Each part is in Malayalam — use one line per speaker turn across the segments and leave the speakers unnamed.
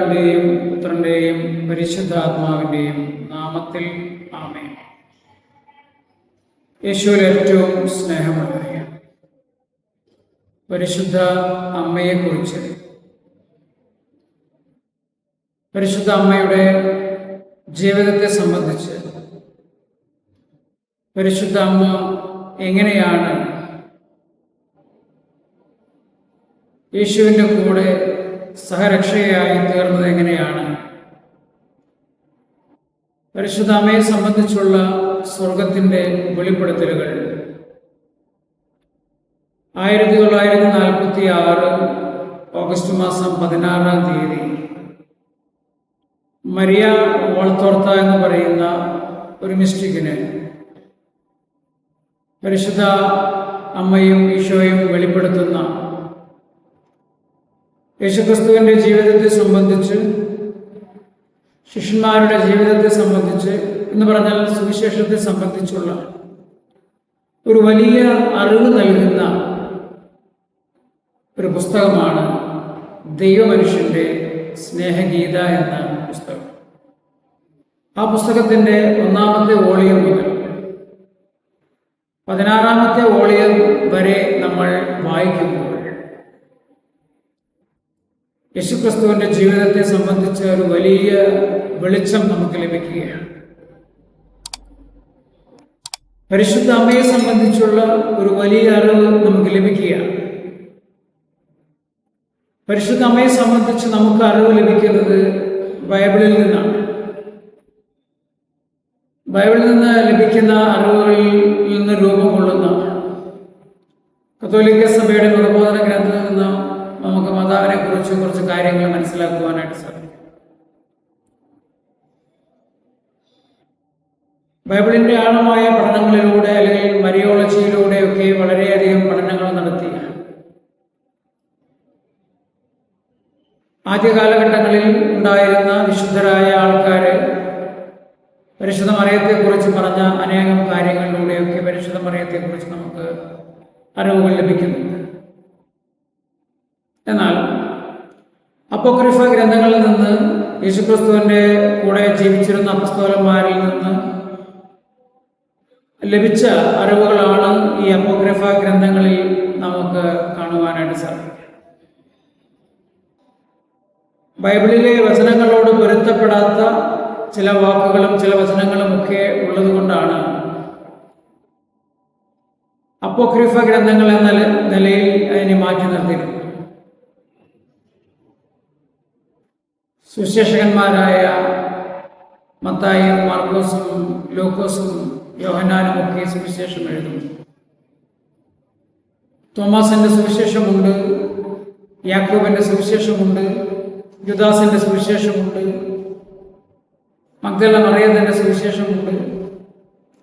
പിതാവിൻ്റെയും പുത്രൻ്റെയും പരിശുദ്ധാത്മാവിൻ്റെയും നാമത്തിൽ ആമേൻ. യേശുവിൽ ഏറ്റവും സ്നേഹമുള്ളവരെ, പരിശുദ്ധ അമ്മയെക്കുറിച്ച്, പരിശുദ്ധ അമ്മയുടെ ജീവിതത്തെ സംബന്ധിച്ച്, പരിശുദ്ധ അമ്മ എങ്ങനെയാണ് യേശുവിൻ്റെ കൂടെ സഹരക്ഷയായി തീർന്നത്, എങ്ങനെയാണ് പരിശുദ്ധ അമ്മയെ സംബന്ധിച്ചുള്ള സ്വർഗത്തിൻ്റെ വെളിപ്പെടുത്തലുകൾ 1946 ഓഗസ്റ്റ് മാസം 16-ാം തീയതി മരിയ വോൾത്തോർത്ത എന്ന് പറയുന്ന ഒരു മിസ്റ്റിക്കിന് പരിശുദ്ധ അമ്മയും ഈശോയും വെളിപ്പെടുത്തുന്ന യേശുക്രിസ്തുവിൻ്റെ ജീവിതത്തെ സംബന്ധിച്ച്, ശിഷ്യന്മാരുടെ ജീവിതത്തെ സംബന്ധിച്ച് എന്ന് പറഞ്ഞാൽ സുവിശേഷത്തെ സംബന്ധിച്ചുള്ള ഒരു വലിയ അറിവ് നൽകുന്ന ഒരു പുസ്തകമാണ് ദൈവമനുഷ്യൻ്റെ സ്നേഹഗീത എന്ന പുസ്തകം. ആ പുസ്തകത്തിൻ്റെ 1-ാമത്തെ വോളിയം മുതൽ 16-ാമത്തെ വോളിയം വരെ നമ്മൾ വായിക്കുമ്പോൾ യേശുക്രിസ്തുവിൻ്റെ ജീവിതത്തെ സംബന്ധിച്ച് ഒരു വലിയ വെളിച്ചം നമുക്ക് ലഭിക്കുകയാണ്. പരിശുദ്ധ അമ്മയെ സംബന്ധിച്ചുള്ള ഒരു വലിയ അറിവ് നമുക്ക് ലഭിക്കുകയാണ്. പരിശുദ്ധ അമ്മയെ സംബന്ധിച്ച് നമുക്ക് അറിവ് ലഭിക്കുന്നത് ബൈബിളിൽ നിന്നാണ്. ബൈബിളിൽ നിന്ന് ലഭിക്കുന്ന അറിവുകളിൽ നിന്ന് രൂപം കൊള്ളുന്ന കത്തോലിക്ക സഭയുടെ മതബോധന ഗ്രന്ഥത്തിൽ നിന്ന് നമുക്ക് മാതാവിനെ കുറിച്ച് കുറച്ച് കാര്യങ്ങൾ മനസ്സിലാക്കുവാനായിട്ട് സാധിക്കും. ബൈബിളിൻ്റെ ആഴമായ പഠനങ്ങളിലൂടെ അല്ലെങ്കിൽ മരിയോളജിയിലൂടെയൊക്കെ വളരെയധികം പഠനങ്ങൾ നടത്തി ആദ്യ കാലഘട്ടങ്ങളിൽ ഉണ്ടായിരുന്ന വിശുദ്ധരായ ആൾക്കാർ പരിശുദ്ധ മറിയത്തെക്കുറിച്ച് പറഞ്ഞ അനേകം കാര്യങ്ങളിലൂടെയൊക്കെ പരിശുദ്ധ മറിയത്തെക്കുറിച്ച് നമുക്ക് അറിവുകൾ ലഭിക്കുന്നുണ്ട്. എന്നാൽ അപ്പോക്രിഫ ഗ്രന്ഥങ്ങളിൽ നിന്ന്, യേശുക്രിസ്തുവിൻ്റെ കൂടെ ജീവിച്ചിരുന്ന അപ്പസ്തോലന്മാരിൽ നിന്ന് ലഭിച്ച അറിവുകളാണ് ഈ അപ്പോക്രിഫ ഗ്രന്ഥങ്ങളിൽ നമുക്ക് കാണുവാനായിട്ട് സാധിക്കും. ബൈബിളിലെ വചനങ്ങളോട് പൊരുത്തപ്പെടാത്ത ചില വാക്കുകളും ചില വചനങ്ങളും ഒക്കെ ഉള്ളതുകൊണ്ടാണ് അപ്പോക്രിഫ ഗ്രന്ഥങ്ങൾ എന്ന നിലയിൽ അതിനെ മാറ്റി നിർത്തിയിരുന്നത്. സുവിശേഷകന്മാരായ മത്തായിയും മാർക്കോസും ലൂക്കോസും യോഹന്നാനും ഒക്കെ സുവിശേഷം എഴുതുന്നു. തോമാസിൻ്റെ സുവിശേഷമുണ്ട്, യാക്കോബിൻ്റെ സുവിശേഷമുണ്ട്, യുദാസിൻ്റെ സുവിശേഷമുണ്ട്, മഗ്ദല മറിയത്തിൻ്റെ സുവിശേഷമുണ്ട്.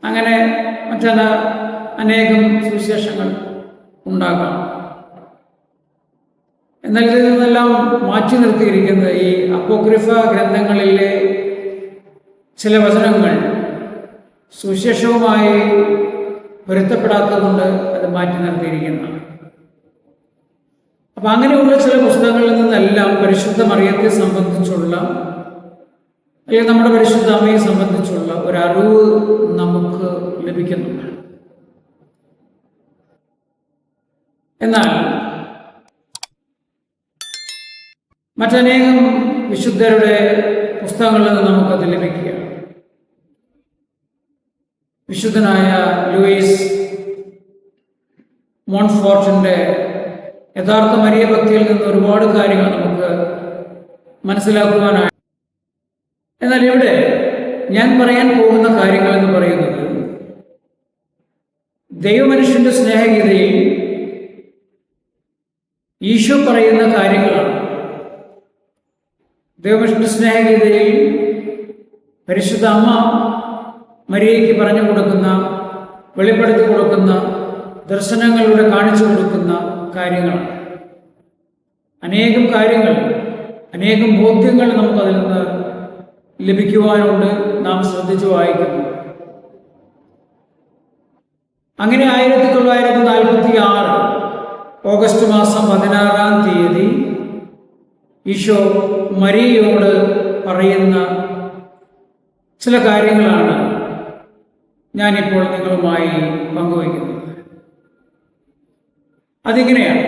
അങ്ങനെ അനേകം സുവിശേഷങ്ങൾ ഉണ്ടാകാം. എന്നാൽ ഇതിൽ നിന്നെല്ലാം മാറ്റി നിർത്തിയിരിക്കുന്നത് ഈ അപ്പോക്രിഫ ഗ്രന്ഥങ്ങളിലെ ചില വചനങ്ങൾ സുവിശേഷവുമായി പൊരുത്തപ്പെടാത്തതുകൊണ്ട് അത് മാറ്റി നിർത്തിയിരിക്കുന്നതാണ്. അപ്പം അങ്ങനെയുള്ള ചില പുസ്തകങ്ങളിൽ നിന്നെല്ലാം പരിശുദ്ധ മറിയത്തെ സംബന്ധിച്ചുള്ള അല്ലെങ്കിൽ നമ്മുടെ പരിശുദ്ധ അമ്മയെ സംബന്ധിച്ചുള്ള ഒരറിവ് നമുക്ക് ലഭിക്കുന്നുണ്ട്. എന്നാൽ മറ്റനേകം വിശുദ്ധരുടെ പുസ്തകങ്ങളിൽ നിന്ന് നമുക്കത് ലഭിക്കുകയാണ്. വിശുദ്ധനായ ലൂയിസ് മോൺഫോർട്ടിൻ്റെ യഥാർത്ഥ മരിയ ഭക്തിയിൽ നിന്ന് ഒരുപാട് കാര്യങ്ങൾ നമുക്ക് മനസ്സിലാക്കുവാനായി. എന്നാൽ ഇവിടെ ഞാൻ പറയാൻ പോകുന്ന കാര്യങ്ങൾ എന്ന് പറയുന്നത് ദൈവമനുഷ്യൻ്റെ സ്നേഹഗീതയിൽ ഈശോ പറയുന്ന കാര്യങ്ങളാണ്. ദൈവമനുഷ്യൻ്റെ സ്നേഹഗീതയിൽ പരിശുദ്ധ അമ്മ മരിയയ്ക്ക് പറഞ്ഞു കൊടുക്കുന്ന, വെളിപ്പെടുത്തി കൊടുക്കുന്ന, ദർശനങ്ങളിലൂടെ കാണിച്ചു കൊടുക്കുന്ന കാര്യങ്ങളാണ്. അനേകം കാര്യങ്ങൾ, അനേകം ബോധ്യങ്ങൾ നമുക്കതിൽ നിന്ന് ലഭിക്കുവാനുണ്ട്. നാം ശ്രദ്ധിച്ചു വായിക്കുന്നു. അങ്ങനെ 1946 ഓഗസ്റ്റ് മാസം 16-ാം തീയതി ഈശോ മരിയയോട് പറയുന്ന ചില കാര്യങ്ങളാണ് ഞാനിപ്പോൾ നിങ്ങളുമായി പങ്കുവയ്ക്കുന്നത്. അതിങ്ങനെയാണ്: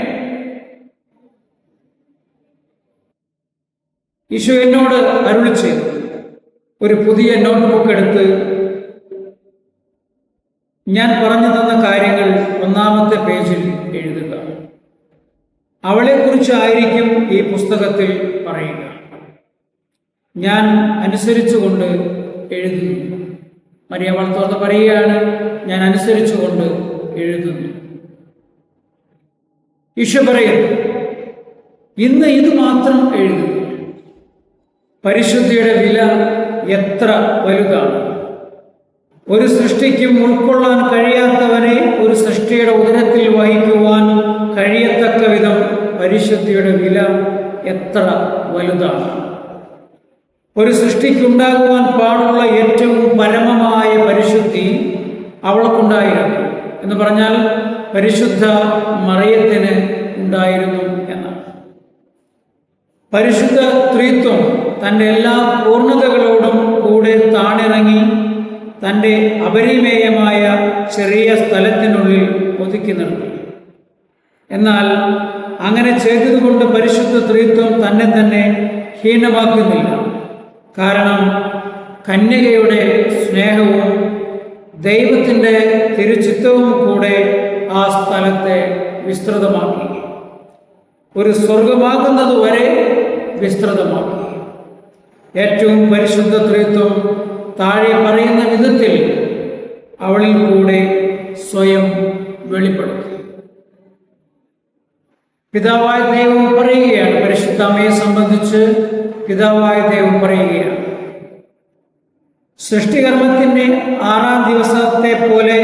ഈശോ എന്നോട് അരുളി ചെയ്തു, ഒരു പുതിയ നോട്ട്ബുക്ക് എടുത്ത് ഞാൻ പറഞ്ഞു തന്ന കാര്യങ്ങൾ ഒന്നാമത്തെ പേജിൽ എഴുതുക. അവളെക്കുറിച്ചായിരിക്കും ഈ പുസ്തകത്തിൽ പറയുക. ഞാൻ അനുസരിച്ചുകൊണ്ട് എഴുതുന്നു. മരിയ വളർത്തോർന്ന് പറയുകയാണ്, ഞാൻ അനുസരിച്ചുകൊണ്ട് എഴുതുന്നു. ഈശോ പറയുന്നു, ഇന്ന് ഇത് മാത്രം എഴുതുക. പരിശുദ്ധിയുടെ വില എത്ര വലുതാണ്! ഒരു സൃഷ്ടിക്കും ഉൾക്കൊള്ളാൻ കഴിയാത്തവനെ ഒരു സൃഷ്ടിയുടെ ഉദരത്തിൽ വഹിക്കുവാൻ കഴിയത്തക്ക വിധം പരിശുദ്ധിയുടെ വില എത്ര വലുതാണ്! ഒരു സൃഷ്ടിക്കുണ്ടാകുവാൻ പാടുള്ള ഏറ്റവും പരമമായ പരിശുദ്ധി അവൾക്കുണ്ടായിരുന്നു എന്ന് പറഞ്ഞാൽ പരിശുദ്ധ മറിയത്തിന് ഉണ്ടായിരുന്നു എന്നാണ്. പരിശുദ്ധ ത്രിത്വം തൻ്റെ എല്ലാ പൂർണ്ണതകളോടും കൂടെ താണിറങ്ങി തൻ്റെ അപരിമേയമായ ചെറിയ സ്ഥലത്തിനുള്ളിൽ ഒതുക്കി നിർത്തി. എന്നാൽ അങ്ങനെ ചെയ്തതുകൊണ്ട് പരിശുദ്ധ ത്രിത്വം തന്നെ തന്നെ ഹീനമാക്കുന്നില്ല. കാരണം കന്യകയുടെ സ്നേഹവും ദൈവത്തിൻ്റെ തിരുച്ചിത്തവും കൂടെ ആ സ്ഥലത്തെ വിസ്തൃതമാക്കി, ഒരു സ്വർഗമാകുന്നത് വരെ വിസ്തൃതമാക്കി. ഏറ്റവും പരിശുദ്ധ ത്രിത്വം താഴെ പറയുന്ന വിധത്തിൽ അവളിൽ കൂടെ സ്വയം വെളിപ്പെടുത്തി. പിതാവായ ദൈവം പറയുകയാണ്, പരിശുദ്ധ അമ്മയെ സംബന്ധിച്ച് പിതാവായ ദൈവം പറയുകയാണ്, സൃഷ്ടികർമ്മത്തിൻ്റെ 6-ാം ദിവസത്തെ പോലെ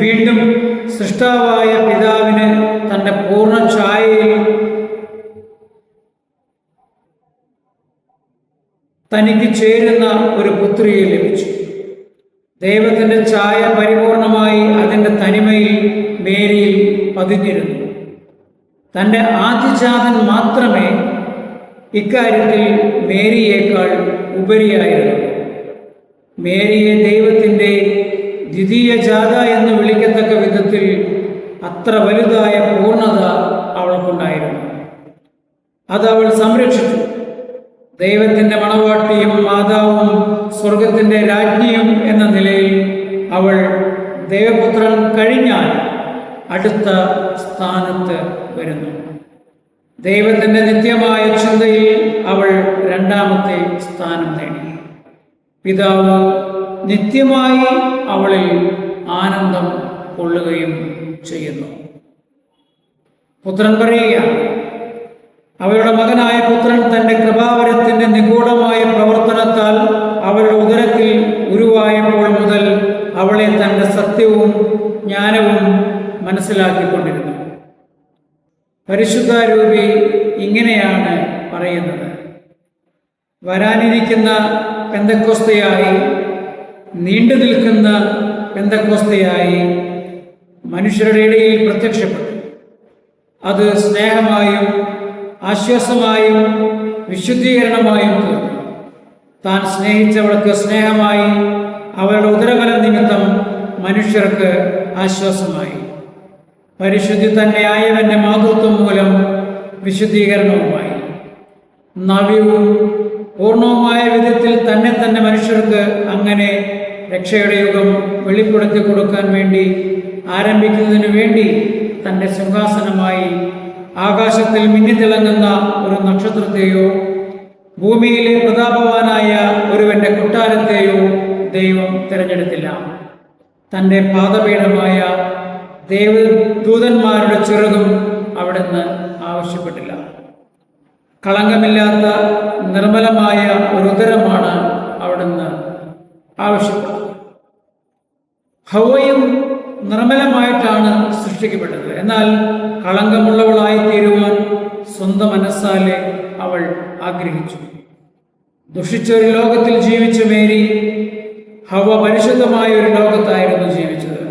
വീണ്ടും സൃഷ്ടാവായ പിതാവിന് തൻ്റെ പൂർണ്ണ ഛായയിൽ തനിക്ക് ചേരുന്ന ഒരു പുത്രിയെ ലഭിച്ചു. ദൈവത്തിൻ്റെ ഛായ പരിപൂർണമായി അതിൻ്റെ തനിമയിൽ മേരിയിൽ പതിഞ്ഞിരുന്നു. തൻ്റെ ആദ്യജാതൻ മാത്രമേ ഇക്കാര്യത്തിൽ മേരിയേക്കാൾ ഉപരിയായിരുന്നു. മേരിയെ ദൈവത്തിൻ്റെ ദ്വിതീയ ജാത എന്ന് വിളിക്കത്തക്ക വിധത്തിൽ അത്ര വലുതായ പൂർണ്ണത അവൾക്കുണ്ടായിരുന്നു. അത് അവൾ സംരക്ഷിച്ചു. ദൈവത്തിൻ്റെ മണവാട്ടിയും മാതാവും സ്വർഗത്തിൻ്റെ രാജ്ഞിയും എന്ന നിലയിൽ അവൾ ദൈവപുത്രൻ കഴിഞ്ഞാൽ അടുത്ത സ്ഥാനത്ത് വരുന്നു. ദൈവത്തിൻ്റെ നിത്യമായ ചിന്തയിൽ അവൾ 2ാമത്തെ സ്ഥാനം നേടി. പിതാവ് നിത്യമായി അവളിൽ ആനന്ദം കൊള്ളുകയും ചെയ്യുന്നു. പുത്രൻ പറയുകയാണ്, അവരുടെ മകനായ പുത്രൻ തൻ്റെ കൃപാവരത്തിൻ്റെ നിഗൂഢമായ പ്രവർത്തനത്താൽ അവളുടെ ഉദരത്തിൽ ഉരുവായപ്പോൾ മുതൽ അവളെ തൻ്റെ സത്യവും ജ്ഞാനവും മനസ്സിലാക്കിക്കൊണ്ടിരുന്നു. പരിശുദ്ധാരൂപി ഇങ്ങനെയാണ് പറയുന്നത്: വരാനിരിക്കുന്ന പെന്തക്കോസ്തയായി, നീണ്ടു നിൽക്കുന്ന പെന്തക്കോസ്തയായി മനുഷ്യരുടെ ഇടയിൽ പ്രത്യക്ഷപ്പെട്ടു. അത് സ്നേഹമായും ആശ്വാസമായും വിശുദ്ധീകരണമായും തീർന്നു. താൻ സ്നേഹിച്ചവൾക്ക് സ്നേഹമായി, അവരുടെ ഉദരഫലം നിമിത്തം മനുഷ്യർക്ക് ആശ്വാസമായി. പരിശുദ്ധി തന്നെയായവൻ്റെ മാതൃത്വം മൂലം വിശുദ്ധീകരണവുമായി. നവ്യവും പൂർണ്ണവുമായ വിധത്തിൽ തന്നെ തന്നെ മനുഷ്യർക്ക് അങ്ങനെ രക്ഷയുടെ യുഗം വെളിപ്പെടുത്തി കൊടുക്കാൻ വേണ്ടി ആരംഭിക്കുന്നതിനു വേണ്ടി തൻ്റെ സിംഹാസനമായി ആകാശത്തിൽ മിന്നിത്തിളങ്ങുന്ന ഒരു നക്ഷത്രത്തെയോ ഭൂമിയിലെ പ്രതാപവാനായ ഒരുവന്റെ കൊട്ടാരത്തെയോ ദൈവം തിരഞ്ഞെടുത്തില്ല. തൻ്റെ പാദപീഠമായ ദൂതന്മാരുടെ ചിറകും അവിടുന്ന് ആവശ്യപ്പെട്ടില്ല. കളങ്കമില്ലാത്ത നിർമ്മലമായ ഒരു ഉദരമാണ് അവിടുന്ന് ആവശ്യപ്പെട്ടത്. ഹവ്വയും നിർമ്മലമായിട്ടാണ് സൃഷ്ടിക്കപ്പെട്ടത്. എന്നാൽ കളങ്കമുള്ളവളായി തീരുവാൻ സ്വന്തം മനസ്സാലെ അവൾ ആഗ്രഹിച്ചു. ദുഷിച്ച ഒരു ലോകത്തിൽ ജീവിച്ച മേരി ഹവ്വ പരിശുദ്ധമായ ഒരു ലോകത്തായിരുന്നു ജീവിച്ചത്.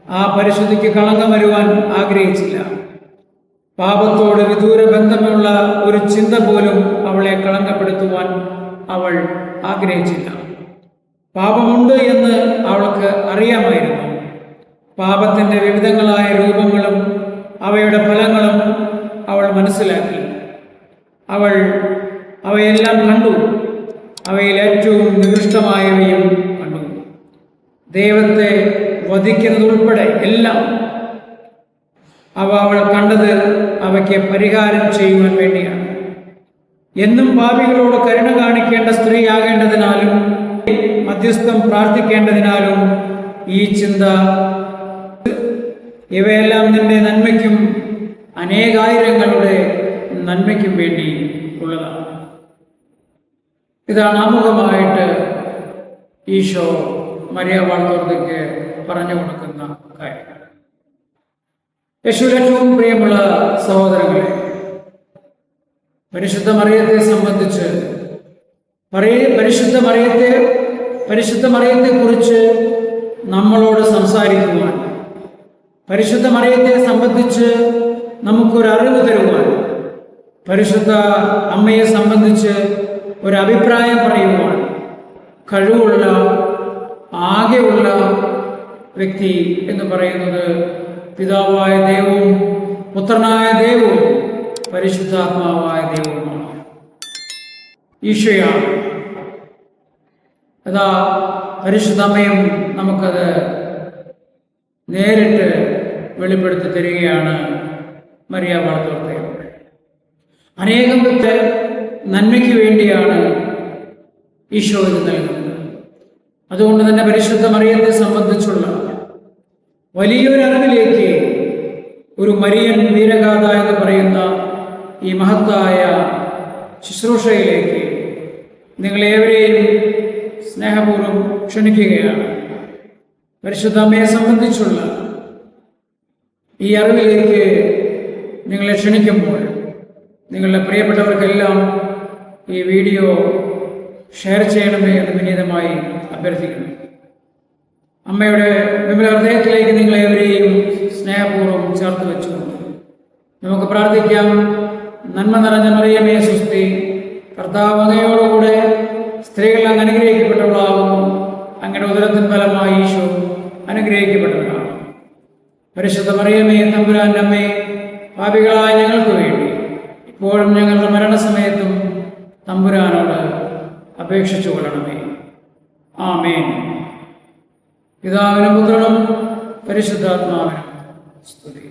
ആ പരിശുദ്ധിക്ക് കളങ്കം വരുവാൻ ആഗ്രഹിച്ചില്ല. പാപത്തോട് വിദൂര ബന്ധമുള്ള ഒരു ചിന്ത പോലും അവളെ കളങ്കപ്പെടുത്തുവാൻ അവൾ ആഗ്രഹിച്ചില്ല. പാപമുണ്ട് എന്ന് അവൾക്ക് അറിയാമായിരുന്നു. പാപത്തിൻ്റെ വിവിധങ്ങളായ രൂപങ്ങളും അവയുടെ ഫലങ്ങളും അവൾ മനസ്സിലാക്കി. അവൾ അവയെല്ലാം കണ്ടു. അവയിൽ ഏറ്റവും നികൃഷ്ടമായവയും കണ്ടു. ദൈവത്തെ വധിക്കുന്നതുൾപ്പെടെ എല്ലാം അവൾ കണ്ടത് അവയ്ക്ക് പരിഹാരം ചെയ്യുവാൻ വേണ്ടിയാണ്. എന്നും പാപികളോട് കരുണ കാണിക്കേണ്ട സ്ത്രീയാകേണ്ടതിനാലും മധ്യസ്ഥം പ്രാർത്ഥിക്കേണ്ടതിനാലും ഈ ചിന്ത, ഇവയെല്ലാം നിന്റെ നന്മയ്ക്കും അനേകായിരങ്ങളുടെ നന്മയ്ക്കും വേണ്ടി ഉള്ളതാണ്. ഇതാണ് ആമുഖമായിട്ട് ഈശോ മരിയ വാൾത്തോർത്തയ്ക്ക് പറഞ്ഞു കൊടുക്കുന്ന കാര്യം. യേശുവിൽ ഏറ്റവും പ്രിയമുള്ള സഹോദരങ്ങളെ, പരിശുദ്ധ മറിയത്തെ സംബന്ധിച്ച് പരിശുദ്ധ മറിയത്തെക്കുറിച്ച് നമ്മളോട് സംസാരിക്കുവാൻ, പരിശുദ്ധ മറിയത്തെ സംബന്ധിച്ച് നമുക്കൊരറിവ് തരുവാൻ, പരിശുദ്ധ അമ്മയെ സംബന്ധിച്ച് ഒരഭിപ്രായം പറയുവാൻ കഴിവുള്ള ആകെയുള്ള വ്യക്തി എന്ന് പറയുന്നത് പിതാവായ ദൈവവും പുത്രനായ ദൈവവും പരിശുദ്ധാത്മാവായ ദൈവവുമാണ്, ഈശോയാണ്. അതാ പരിശുദ്ധ അമ്മയും നമുക്കത് നേരിട്ട് വെളിപ്പെടുത്തി തരികയാണ് മരിയ വാൾത്തോർത്തയിലൂടെ. അനേകം പേർ നന്മയ്ക്ക് വേണ്ടിയാണ് ഈശോ ഇത് നൽകുന്നത്. അതുകൊണ്ട് തന്നെ പരിശുദ്ധ മറിയത്തെ സംബന്ധിച്ചുള്ള വലിയൊരു അറിവിലേക്ക്, ഒരു മരിയൻ വീരഗാഥ എന്ന് പറയുന്ന ഈ മഹത്തായ ശുശ്രൂഷയിലേക്ക് നിങ്ങളേവരെയും സ്നേഹപൂർവ്വം ക്ഷണിക്കുകയാണ്. പരിശുദ്ധ അമ്മയെ സംബന്ധിച്ചുള്ള ഈ അറിവിലേക്ക് നിങ്ങളെ ക്ഷണിക്കുമ്പോൾ നിങ്ങളുടെ പ്രിയപ്പെട്ടവർക്കെല്ലാം ഈ വീഡിയോ ഷെയർ ചെയ്യണമേ എന്ന് വിനീതമായി അഭ്യർത്ഥിക്കുന്നു. അമ്മയുടെ വിമല ഹൃദയത്തിലേക്ക് നിങ്ങളേവരെയും സ്നേഹപൂർവ്വം ചേർത്ത് വെച്ചുകൊണ്ട് നമുക്ക് പ്രാർത്ഥിക്കാം. നന്മ നിറഞ്ഞ മറിയമേ സ്വസ്തി, കർത്താവ് അങ്ങയോടുകൂടെ സ്ത്രീകൾ അങ്ങ് അനുഗ്രഹിക്കപ്പെട്ടവളാകുന്നു. അങ്ങയുടെ ഉദരത്തിൻ ഫലമായി ഈശോ അനുഗ്രഹിക്കപ്പെട്ടവരാണ്. പരിശുദ്ധ മറിയമേ തമ്പുരാൻ്റെ അമ്മേ, പാപികളായ ഞങ്ങൾക്ക് വേണ്ടി ഇപ്പോഴും ഞങ്ങളുടെ മരണസമയത്തും തമ്പുരാനോട് അപേക്ഷിച്ചു കൊള്ളണമേ. ആമേൻ. പിതാവിനും പുത്രനും പരിശുദ്ധാത്മാവിനും സ്തുതി.